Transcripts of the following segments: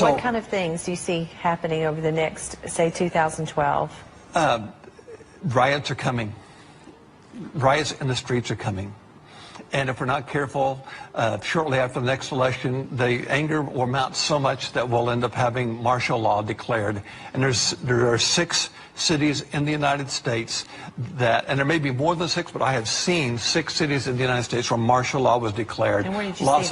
What kind of things do you see happening over the next, say, 2012? Riots are coming. Riots in the streets are coming. And if we're not careful, shortly after the next election, the anger will mount so much that we'll end up having martial law declared. And there are 6 cities in the United States that, and there may be more than 6, but I have seen 6 cities in the United States where martial law was declared. And where did you see this?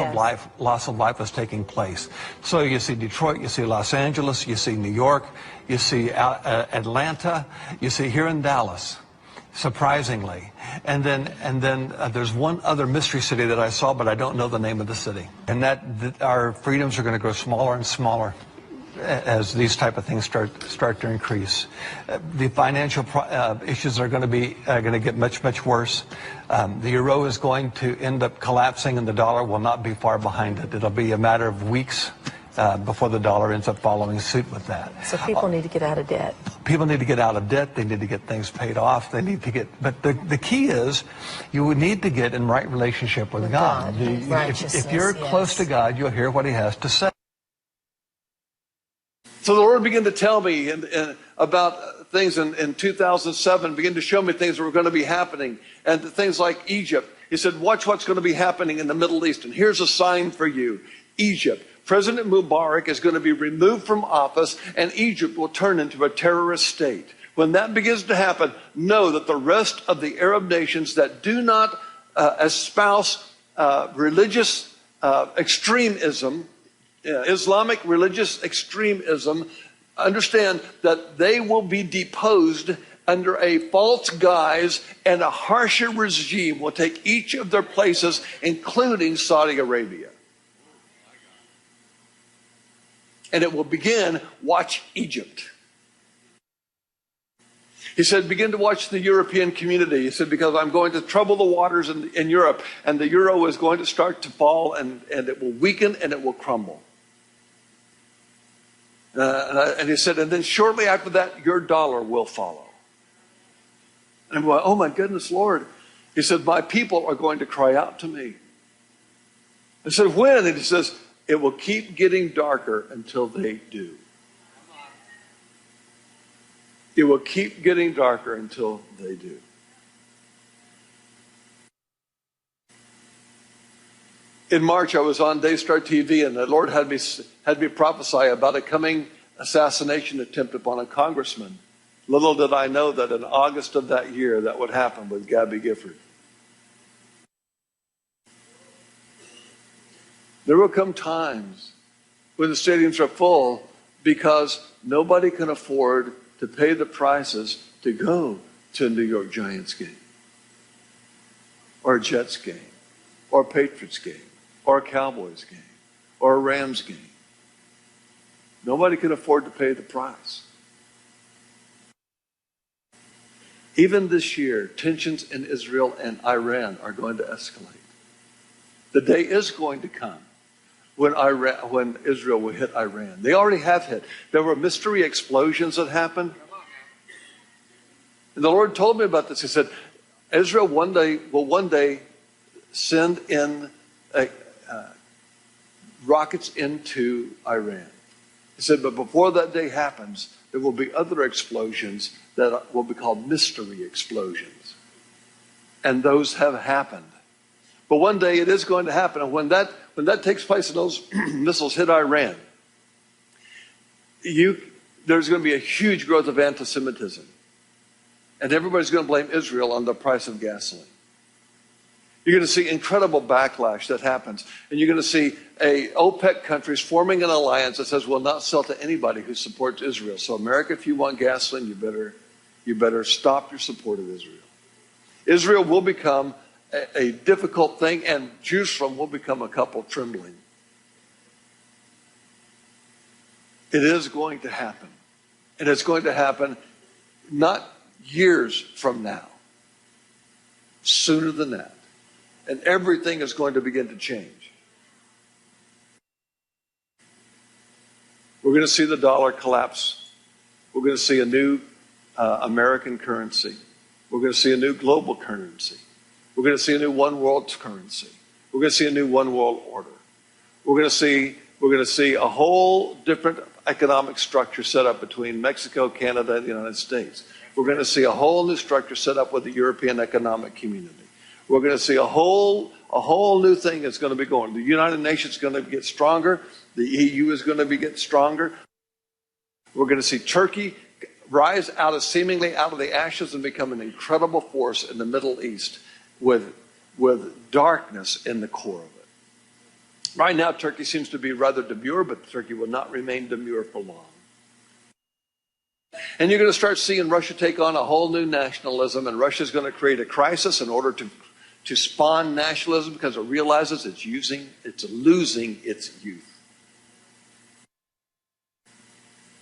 Loss of life was taking place. So you see Detroit, you see Los Angeles, you see New York, you see Atlanta, you see here in Dallas. Surprisingly. And then there's one other mystery city that I saw, but I don't know the name of the city. And that our freedoms are going to grow smaller and smaller as these type of things start to increase. The financial issues are going to get much worse. The euro is going to end up collapsing, and the dollar will not be far behind it. It'll be a matter of weeks before the dollar ends up following suit with that. So people need to get out of debt. People need to get out of debt. They need to get things paid off. They need to get, but the key is you would need to get in right relationship with God. If you're close to God, you'll hear what He has to say. So the Lord began to tell me about things in 2007, began to show me things that were going to be happening, and things like Egypt. He said, watch what's going to be happening in the Middle East, and here's a sign for you. Egypt. President Mubarak is going to be removed from office, and Egypt will turn into a terrorist state. When that begins to happen, know that the rest of the Arab nations that do not espouse religious extremism, Islamic religious extremism, understand that they will be deposed under a false guise, and a harsher regime will take each of their places, including Saudi Arabia. And it will begin, watch Egypt. He said, begin to watch the European community. He said, because I'm going to trouble the waters in Europe, and the euro is going to start to fall, and it will weaken and it will crumble. And he said, and then shortly after that, your dollar will follow. And I'm going, oh my goodness, Lord. He said, my people are going to cry out to me. I said, when? And he says, it will keep getting darker until they do. It will keep getting darker until they do. In March, I was on Daystar TV, and the Lord had me prophesy about a coming assassination attempt upon a congressman. Little did I know that in August of that year, that would happen with Gabby Gifford. There will come times when the stadiums are full because nobody can afford to pay the prices to go to a New York Giants game, or a Jets game, or a Patriots game, or a Cowboys game, or a Rams game. Nobody can afford to pay the price. Even this year, tensions in Israel and Iran are going to escalate. The day is going to come when Israel will hit Iran. They already have hit. There were mystery explosions that happened. And the Lord told me about this. He said, Israel will one day send in rockets into Iran. He said, but before that day happens, there will be other explosions that will be called mystery explosions. And those have happened. But one day it is going to happen. And when that takes place and those missiles hit Iran, there's going to be a huge growth of anti-Semitism. And everybody's going to blame Israel on the price of gasoline. You're going to see incredible backlash that happens. And you're going to see OPEC countries forming an alliance that says we'll not sell to anybody who supports Israel. So America, if you want gasoline, you better stop your support of Israel. Israel will become a difficult thing, and Jerusalem will become a couple trembling. It is going to happen. And it's going to happen not years from now, sooner than that. And everything is going to begin to change. We're going to see the dollar collapse. We're going to see a new American currency. We're going to see a new global currency. We're going to see a new one world currency. We're going to see a new one world order. We're going to see We're going to see a whole different economic structure set up between Mexico, Canada, and the United States. We're going to see a whole new structure set up with the European Economic Community. We're going to see a whole new thing that's going to be going. The United Nations is going to get stronger. The EU is going to get stronger. We're going to see Turkey rise seemingly out of the ashes and become an incredible force in the Middle East with darkness in the core of it. Right now, Turkey seems to be rather demure, but Turkey will not remain demure for long. And you're going to start seeing Russia take on a whole new nationalism, and Russia's going to create a crisis in order to spawn nationalism because it realizes it's losing its youth.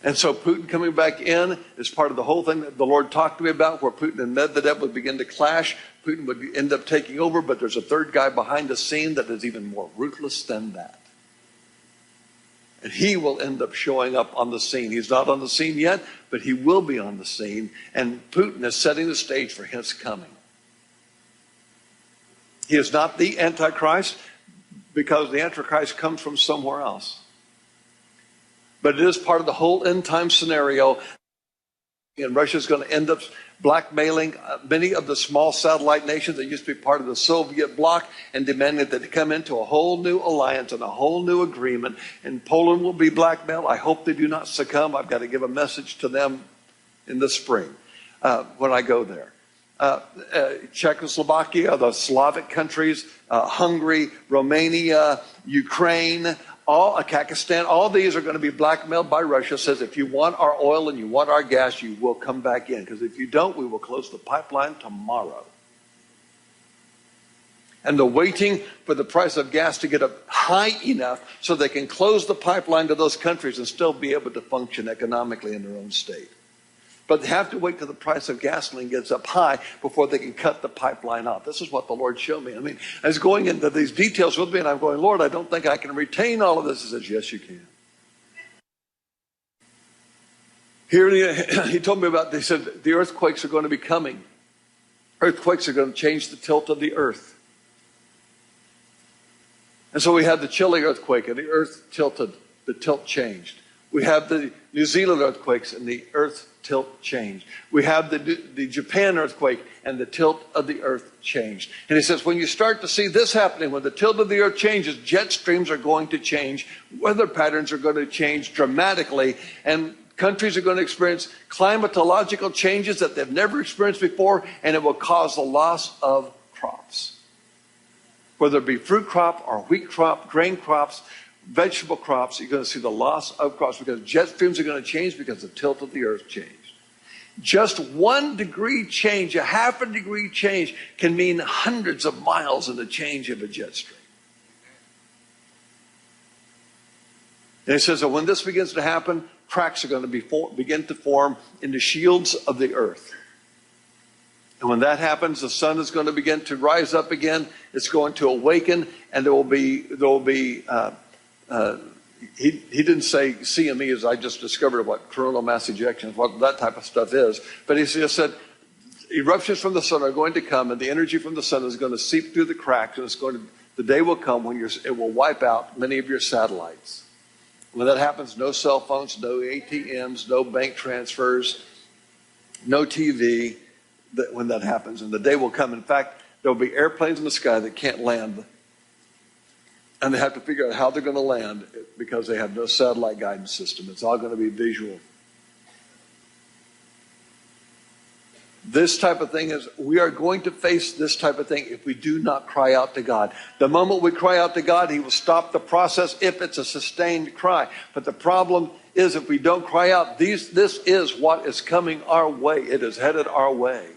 And so Putin coming back in is part of the whole thing that the Lord talked to me about, where Putin and Medvedev would begin to clash. Putin would end up taking over, but there's a third guy behind the scene that is even more ruthless than that. And he will end up showing up on the scene. He's not on the scene yet, but he will be on the scene. And Putin is setting the stage for his coming. He is not the Antichrist, because the Antichrist comes from somewhere else. But it is part of the whole end time scenario. And Russia's going to end up blackmailing many of the small satellite nations that used to be part of the Soviet bloc and demanding that they come into a whole new alliance and a whole new agreement. And Poland will be blackmailed. I hope they do not succumb. I've got to give a message to them in the spring when I go there. Czechoslovakia, the Slavic countries, Hungary, Romania, Ukraine, Pakistan, all these are going to be blackmailed by Russia. Says if you want our oil and you want our gas, you will come back in. Because if you don't, we will close the pipeline tomorrow. And they're waiting for the price of gas to get up high enough so they can close the pipeline to those countries and still be able to function economically in their own state. But they have to wait till the price of gasoline gets up high before they can cut the pipeline off. This is what the Lord showed me. I mean, I was going into these details with me, and I'm going, Lord, I don't think I can retain all of this. He says, yes, you can. Here, he told me about, he said, the earthquakes are going to be coming. Earthquakes are going to change the tilt of the earth. And so we had the Chile earthquake, and the earth tilted. The tilt changed. We have the New Zealand earthquakes, and the earth tilt changed. We have the Japan earthquake, and the tilt of the earth changed. And he says, when you start to see this happening, when the tilt of the earth changes, jet streams are going to change, weather patterns are going to change dramatically, and countries are going to experience climatological changes that they've never experienced before, and it will cause the loss of crops. Whether it be fruit crop or wheat crop, grain crops, vegetable crops, you're going to see the loss of crops because jet streams are going to change because the tilt of the earth changed. Just 1 degree change, a half a degree change, can mean hundreds of miles in the change of a jet stream. And he says that when this begins to happen, cracks are going to begin to form in the shields of the earth. And when that happens, the sun is going to begin to rise up again. It's going to awaken, and there will be he didn't say CME, as I just discovered what coronal mass ejections, what that type of stuff is. But he just said eruptions from the sun are going to come, and the energy from the sun is going to seep through the cracks, and the day will come when it will wipe out many of your satellites. When that happens, no cell phones, no ATMs, no bank transfers, no TV. When that happens, and the day will come. In fact, there will be airplanes in the sky that can't land. And they have to figure out how they're going to land because they have no satellite guidance system. It's all going to be visual. This type of thing we are going to face this type of thing if we do not cry out to God. The moment we cry out to God, He will stop the process if it's a sustained cry. But the problem is if we don't cry out, this is what is coming our way. It is headed our way.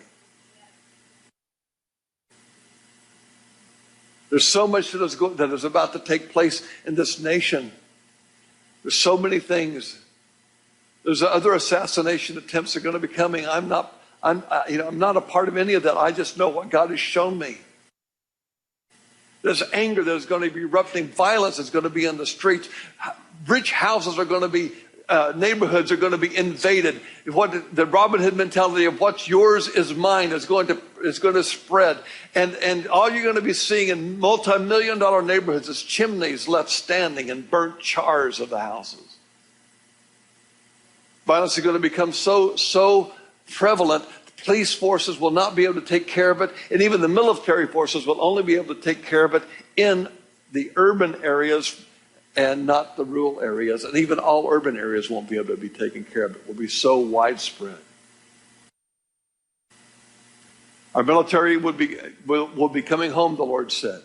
There's so much that is about to take place in this nation. There's so many things. There's other assassination attempts that are going to be coming. I'm not a part of any of that. I just know what God has shown me. There's anger that is going to be erupting. Violence is going to be in the streets. Rich houses are going to be neighborhoods are going to be invaded. What the Robin Hood mentality of what's yours is mine is going to spread. And all you're going to be seeing in multi-million-dollar neighborhoods is chimneys left standing and burnt chars of the houses. Violence is going to become so prevalent, police forces will not be able to take care of it, and even the military forces will only be able to take care of it in the urban areas and not the rural areas. And even all urban areas won't be able to be taken care of. It will be so widespread. Our military will be coming home, the Lord said.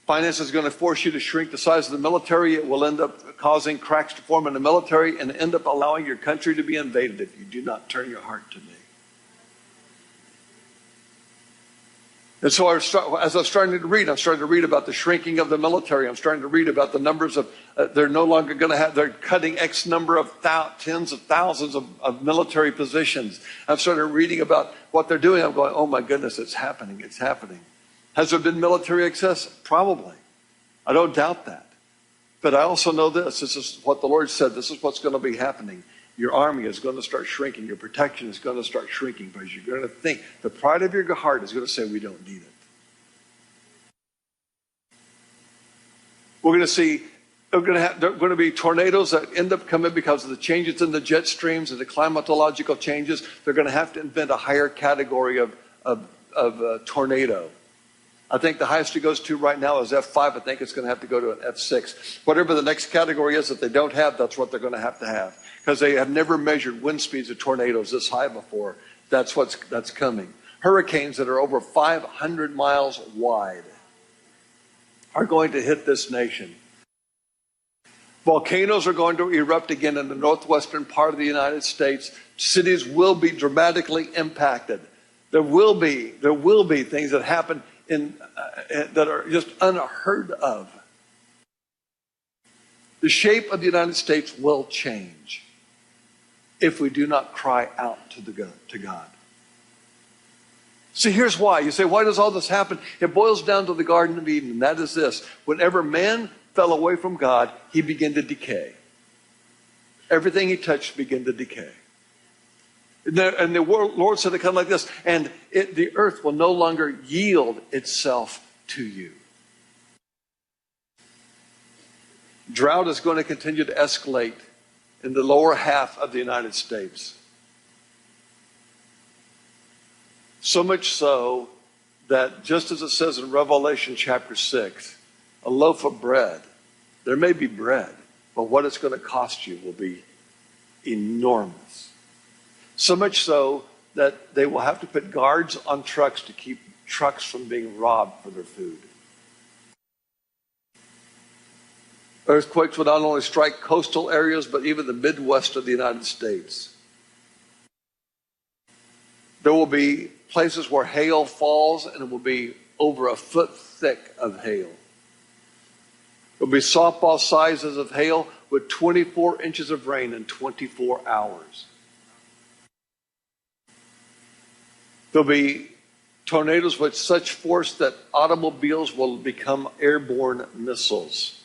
Finance is going to force you to shrink the size of the military. It will end up causing cracks to form in the military and end up allowing your country to be invaded if you do not turn your heart to me. And so as I'm starting to read, I'm starting to read about the shrinking of the military. I'm starting to read about the numbers of, they're no longer going to have, they're cutting X number of tens of thousands of military positions. I'm starting reading about what they're doing. I'm going, oh my goodness, it's happening. It's happening. Has there been military excess? Probably. I don't doubt that. But I also know this. This is what the Lord said. This is what's going to be happening. Your army is going to start shrinking. Your protection is going to start shrinking because you're going to think, the pride of your heart is going to say, we don't need it. We're going to see, there are going to be tornadoes that end up coming because of the changes in the jet streams and the climatological changes. They're going to have to invent a higher category of tornado. I think the highest it goes to right now is F5. I think it's going to have to go to an F6. Whatever the next category is that they don't have, that's what they're going to have. Because they have never measured wind speeds of tornadoes this high before. That's coming. Hurricanes that are over 500 miles wide are going to hit this nation. Volcanoes are going to erupt again in the northwestern part of the United States. Cities will be dramatically impacted. There will be things that happen that are just unheard of. The shape of the United States will change if we do not cry out to God. See, here's why. You say, why does all this happen? It boils down to the Garden of Eden, and that is this. Whenever man fell away from God, he began to decay. Everything he touched began to decay. And the Lord said it kind of like this, and the earth will no longer yield itself to you. Drought is going to continue to escalate in the lower half of the United States. So much so that, just as it says in Revelation chapter 6, a loaf of bread, there may be bread, but what it's going to cost you will be enormous. So much so that they will have to put guards on trucks to keep trucks from being robbed for their food. Earthquakes will not only strike coastal areas, but even the Midwest of the United States. There will be places where hail falls, and it will be over a foot thick of hail. There will be softball sizes of hail with 24 inches of rain in 24 hours. There'll be tornadoes with such force that automobiles will become airborne missiles.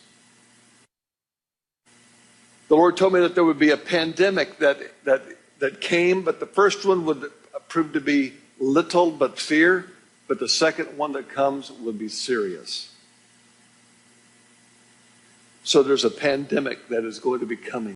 The Lord told me that there would be a pandemic that came, but the first one would prove to be little but fear, but the second one that comes would be serious. So there's a pandemic that is going to be coming.